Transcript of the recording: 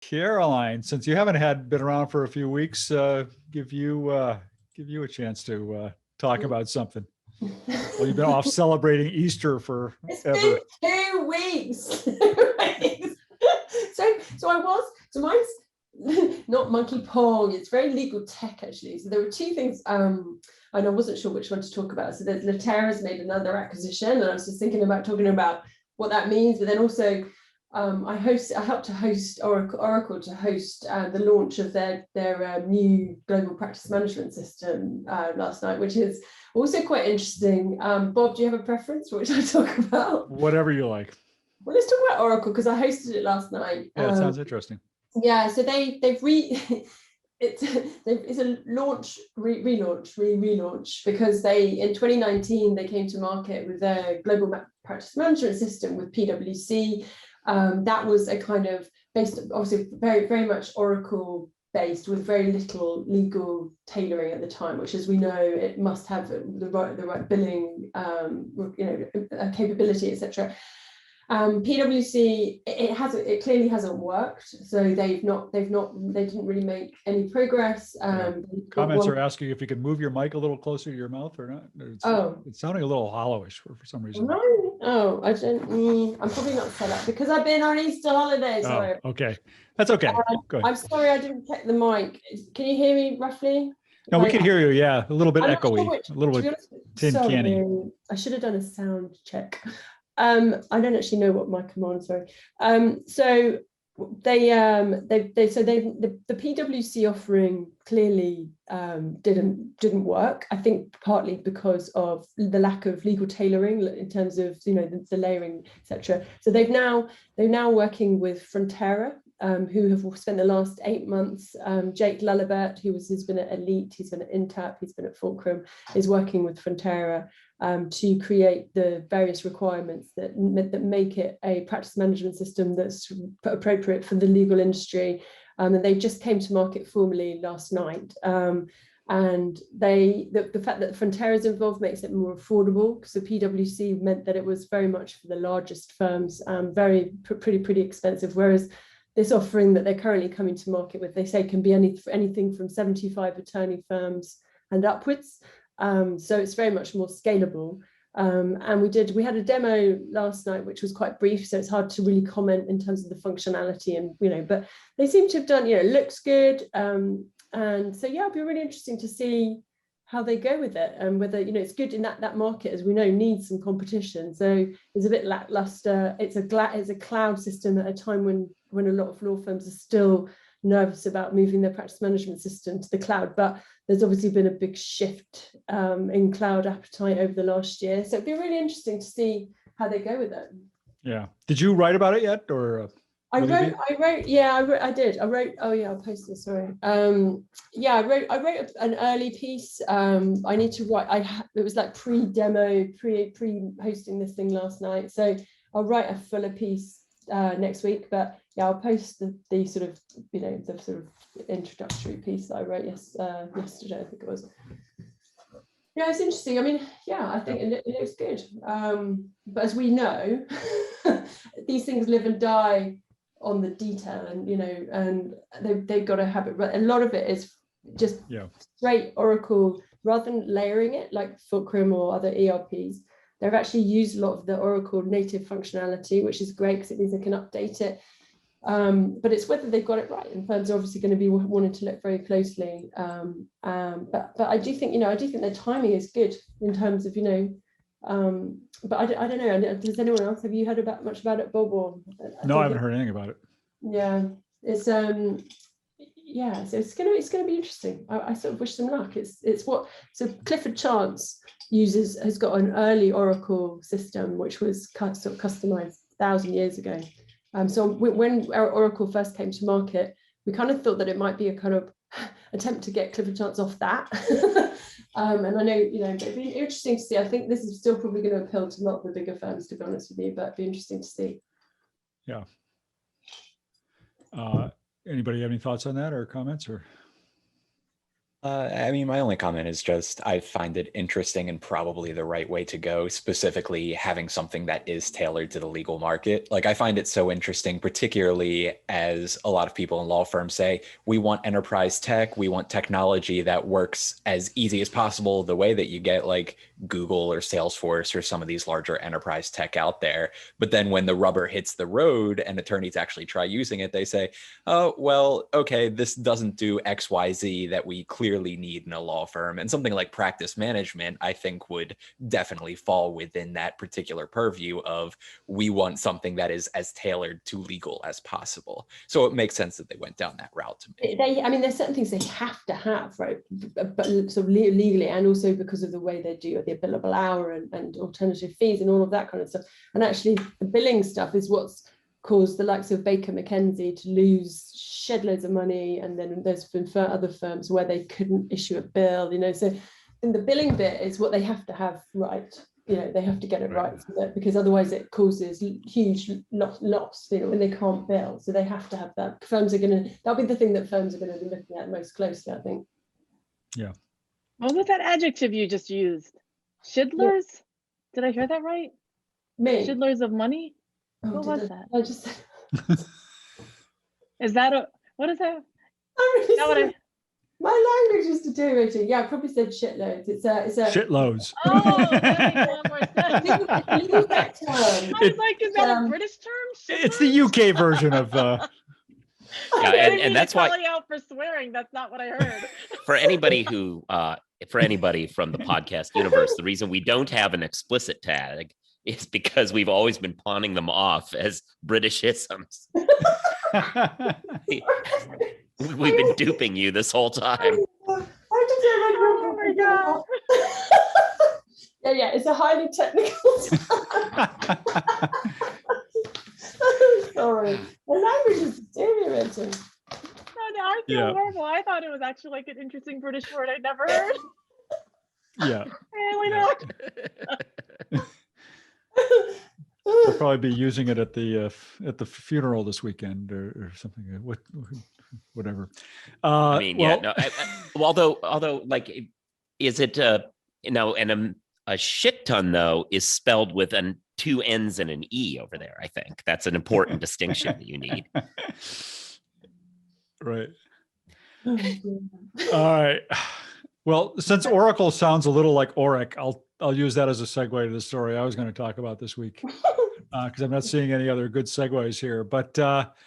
Caroline, since you haven't been around for a few weeks, give you a chance to talk about something. Well, you've been off celebrating Easter forever. It's been 2 weeks. So mine's not monkey pong. It's very legal tech, actually. So there were two things, and I wasn't sure which one to talk about. So that Litera has made another acquisition, and I was just thinking about talking about what that means, but then also I helped to host Oracle to host the launch of their new global practice management system last night, which is also quite interesting. Bob, do you have a preference for which I talk about? Whatever you like. Well, let's talk about Oracle because I hosted it last night. Yeah, it sounds interesting. Yeah, so it's a relaunch because in 2019 they came to market with their global practice management system with PwC. That was a kind of based, obviously, very, very much Oracle based with very little legal tailoring at the time, which, as we know, it must have the right billing, capability, etc. PwC, it clearly hasn't worked. So they didn't really make any progress. Comments are asking if you could move your mic a little closer to your mouth or not. It's sounding a little hollowish for some reason. No, I don't. I'm probably not set up because I've been on Easter holiday. Sorry. Oh, okay, that's okay. Good. I'm sorry, I didn't check the mic. Can you hear me roughly? No, we can hear you. Yeah, a little bit echoey, a little bit tin canny. I should have done a sound check. I don't actually know what mic I'm on. Sorry. So the PwC offering clearly didn't work. I think partly because of the lack of legal tailoring in terms of the layering, etc. So they're now working with Frontera, who have spent the last 8 months. Jake Lullabert, who's been at Elite, he's been at Intap, he's been at Fulcrum, is working with Frontera to create the various requirements that make it a practice management system that's appropriate for the legal industry. And they just came to market formally last night. And the fact that Frontera is involved makes it more affordable, because the PwC meant that it was very much for the largest firms, pretty expensive, whereas this offering that they're currently coming to market with, they say can be anything from 75 attorney firms and upwards. So it's very much more scalable. And we had a demo last night, which was quite brief, so it's hard to really comment in terms of the functionality, and but they seem to have done, it looks good. And so it'll be really interesting to see how they go with it, and whether it's good in that market, as we know, needs some competition. So it's a bit lackluster. It's a cloud system at a time when a lot of law firms are still nervous about moving their practice management system to the cloud, but there's obviously been a big shift in cloud appetite over the last year. So it'd be really interesting to see how they go with it. Yeah. Did you write about it yet, or? I did. Oh yeah, I'll post this. Sorry. I wrote an early piece. I need to write. It was like pre-demo, pre-hosting this thing last night. So I'll write a fuller piece next week. But yeah, I'll post the sort of the sort of introductory piece that I wrote yesterday. I think it was. Yeah, it's interesting. I mean, I think it looks good. But as we know, these things live and die on the detail, and they've got to have it right. A lot of it is just straight Oracle, rather than layering it like Fulcrum or other ERPs. They've actually used a lot of the Oracle native functionality, which is great because it means they can update it. But it's whether they've got it right, and firms are obviously going to be wanting to look very closely. But I do think their timing is good in terms of but I don't know. Does anyone else, have you heard much about it, Bob? Or no, I haven't heard anything about it. Yeah, it's so it's gonna be interesting. I sort of wish them luck. So Clifford Chance has got an early Oracle system which was sort of customized 1,000 years ago. So when our Oracle first came to market, we kind of thought that it might be a kind of attempt to get Clifford Chance off that. And I know, it'd be interesting to see. I think this is still probably going to appeal to a lot of the bigger firms, to be honest with you, but it'd be interesting to see. Yeah. Anybody have any thoughts on that or comments? Or I mean, my only comment is just I find it interesting and probably the right way to go, specifically having something that is tailored to the legal market. Like, I find it so interesting, particularly as a lot of people in law firms say, we want enterprise tech, we want technology that works as easy as possible, the way that you get like Google or Salesforce or some of these larger enterprise tech out there. But then when the rubber hits the road and attorneys actually try using it, they say, oh, well, okay, this doesn't do XYZ that we clearly need in a law firm. And something like practice management, I think, would definitely fall within that particular purview of we want something that is as tailored to legal as possible. So it makes sense that they went down that route to me. I mean, there's certain things they have to have, right? But sort of legally, and also because of the way they do the billable hour and alternative fees and all of that kind of stuff. And actually, the billing stuff is what's caused the likes of Baker McKenzie to lose shed loads of money, and then there's been other firms where they couldn't issue a bill, so in the billing bit is what they have to have right, they have to get it right, because otherwise it causes huge loss, when they can't bill. So they have to have that. That'll be the thing that firms are going to be looking at most closely, I think. Yeah. What was that adjective you just used? Shidlers? Did I hear that right? Me? Shidlers of money? Oh, what was that? I just Is that what is that? My language is deteriorating. Yeah, I probably said shitloads. It's a Shitloads. Oh, that makes a lot more sense. I was like, is that a British term? It's the UK version of Yeah, and that's why, call you out for swearing. That's not what I heard. for anybody from the podcast universe, the reason we don't have an explicit tag is because we've always been pawning them off as Britishisms. We've been duping you this whole time. Oh my god. Yeah, it's a highly technical term. Sorry, the language is deteriorating. No, I feel horrible. I thought it was actually like an interesting British word I'd never heard. Yeah. Really not. We'll probably be using it at the funeral this weekend or something. Whatever. I mean, although, like, is it and a shit ton though is spelled with two N's and an E over there. I think that's an important distinction that you need. Right. All right. Well, since Oracle sounds a little like Oric, I'll use that as a segue to the story I was going to talk about this week, because I'm not seeing any other good segues here. But